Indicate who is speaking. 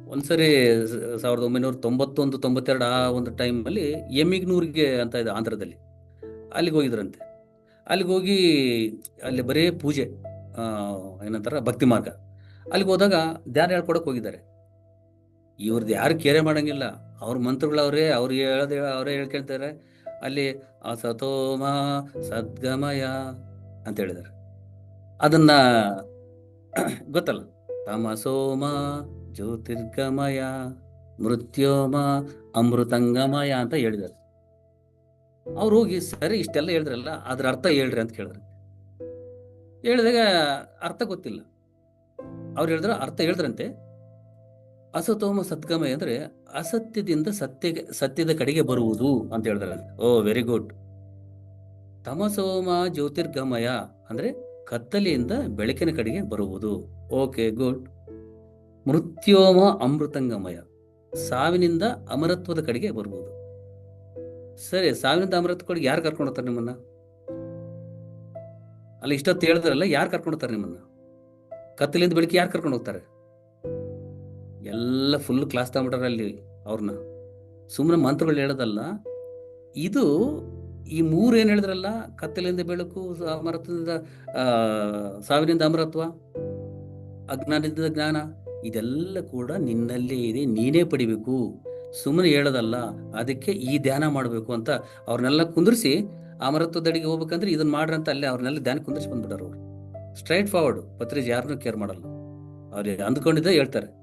Speaker 1: ಒಂದ್ಸರಿ 1991-92 ಆ ಒಂದು ಟೈಮಲ್ಲಿ ಎಮ್ಮಿಗ್ನೂರಿಗೆ ಅಂತ ಇದೆ ಆಂಧ್ರದಲ್ಲಿ. ಅಲ್ಲಿಗೆ ಹೋಗಿದ್ರಂತೆ. ಅಲ್ಲಿಗೆ ಹೋಗಿ ಅಲ್ಲಿ ಬರೇ ಪೂಜೆ, ಆ, ಏನಂತಾರ ಭಕ್ತಿ ಮಾರ್ಗ. ಅಲ್ಲಿಗೆ ಹೋದಾಗ ಧ್ಯಾನ ಹೇಳ್ಕೊಡಕ್ ಹೋಗಿದ್ದಾರೆ. ಇವ್ರದ್ದು ಯಾರು ಕೇರೆ ಮಾಡಂಗಿಲ್ಲ. ಅವ್ರ ಮಂತ್ರಗಳು ಅವ್ರು ಹೇಳೋದು ಅವರೇ ಹೇಳ್ಕೊಳ್ತಾರೆ. ಅಲ್ಲಿ ಅಸತೋಮ ಸದ್ಗಮಯ ಅಂತ ಹೇಳಿದ್ದಾರೆ. ಅದನ್ನ ಗೊತ್ತಲ್ಲ, ತಮಸೋಮ ಜ್ಯೋತಿರ್ಗಮಯ ಮೃತ್ಯೋಮ ಅಮೃತಂಗಮಯ ಅಂತ ಹೇಳಿದ್ದಾರೆ. ಅವ್ರು ಹೋಗಿ ಸರಿ ಇಷ್ಟೆಲ್ಲ ಹೇಳಿದ್ರಲ್ಲ, ಅದ್ರ ಅರ್ಥ ಹೇಳ್ರಿ ಅಂತ ಕೇಳಿದ್ರು. ಹೇಳಿದಾಗ ಅರ್ಥ ಗೊತ್ತಿಲ್ಲ. ಅವ್ರು ಹೇಳಿದ್ರ ಅರ್ಥ ಹೇಳಿದ್ರಂತೆ. ಅಸತೋಮ ಸದ್ಗಮಯ ಅಂದ್ರೆ ಅಸತ್ಯದಿಂದ ಸತ್ಯದ ಕಡೆಗೆ ಬರುವುದು ಅಂತ ಹೇಳಿದ್ರಂತೆ. ಓ ವೆರಿ ಗುಡ್. ತಮಸೋಮ ಜ್ಯೋತಿರ್ಗಮಯ ಅಂದ್ರೆ ಕತ್ತಲೆಯಿಂದ ಬೆಳಕಿನ ಕಡೆಗೆ ಬರುವುದು. Okay good. ಮೃತ್ಯೋಮ ಅಮೃತಂಗಮಯ ಸಾವಿನಿಂದ ಅಮರತ್ವದ ಕಡೆಗೆ ಬರುವುದು. ಸರಿ, ಸಾವಿನಿಂದ ಅಮರತ್ವ ಕಡೆಗೆ ಯಾರು ಕರ್ಕೊಂಡು ಹೋಗ್ತಾರೆ ನಿಮ್ಮನ್ನ? ಅಲ್ಲಿ ಇಷ್ಟೊತ್ತು ಹೇಳಿದ್ರಲ್ಲ, ಯಾರು ಕರ್ಕೊಂಡು ಹೋಗ್ತಾರೆ ನಿಮ್ಮನ್ನ? ಕತ್ತಲಿಂದ ಬೆಳಕಿ ಯಾರು ಕರ್ಕೊಂಡು ಹೋಗ್ತಾರೆ? ಎಲ್ಲ ಫುಲ್ ಕ್ಲಾಸ್ ತಗೊಂಡ್ಬಿಟ್ಟಾರೆ ಅಲ್ಲಿ ಅವ್ರನ್ನ. ಸುಮ್ಮನೆ ಮಂತ್ರಗಳು ಹೇಳೋದಲ್ಲ ಇದು. ಈ ಮೂರು ಏನ್ ಹೇಳಿದ್ರಲ್ಲ, ಕತ್ತಲಿಂದ ಬೆಳಕು, ಅಮರತ್ವದಿಂದ ಸಾವಿನಿಂದ ಅಮರತ್ವ, ಅಜ್ಞಾನದಿಂದ ಜ್ಞಾನ, ಇದೆಲ್ಲ ಕೂಡ ನಿನ್ನಲ್ಲೇ ಇದೆ, ನೀನೇ ಪಡಿಬೇಕು, ಸುಮ್ಮನೆ ಹೇಳೋದಲ್ಲ. ಅದಕ್ಕೆ ಈ ಧ್ಯಾನ ಮಾಡಬೇಕು ಅಂತ ಅವ್ರನ್ನೆಲ್ಲ ಕುಂದಿರಿಸಿ, ಅಮರತ್ವದಡಿಗೆ ಹೋಗ್ಬೇಕಂದ್ರೆ ಇದನ್ನ ಮಾಡ್ರಂತ ಅಲ್ಲೇ ಅವ್ರನ್ನೆಲ್ಲ ಧ್ಯಾನ ಕುಂದಿರಿಸಿ ಬಂದ್ಬಿಟ್ಟಾರ. ಅವ್ರು ಸ್ಟ್ರೈಟ್ ಫಾರ್ವರ್ಡ್. ಪತ್ರಿಜ್ ಯಾರನ್ನೂ ಕೇರ್ ಮಾಡಲ್ಲ. ಅವ್ರು ಅಂದ್ಕೊಂಡಿದ್ದ ಹೇಳ್ತಾರೆ.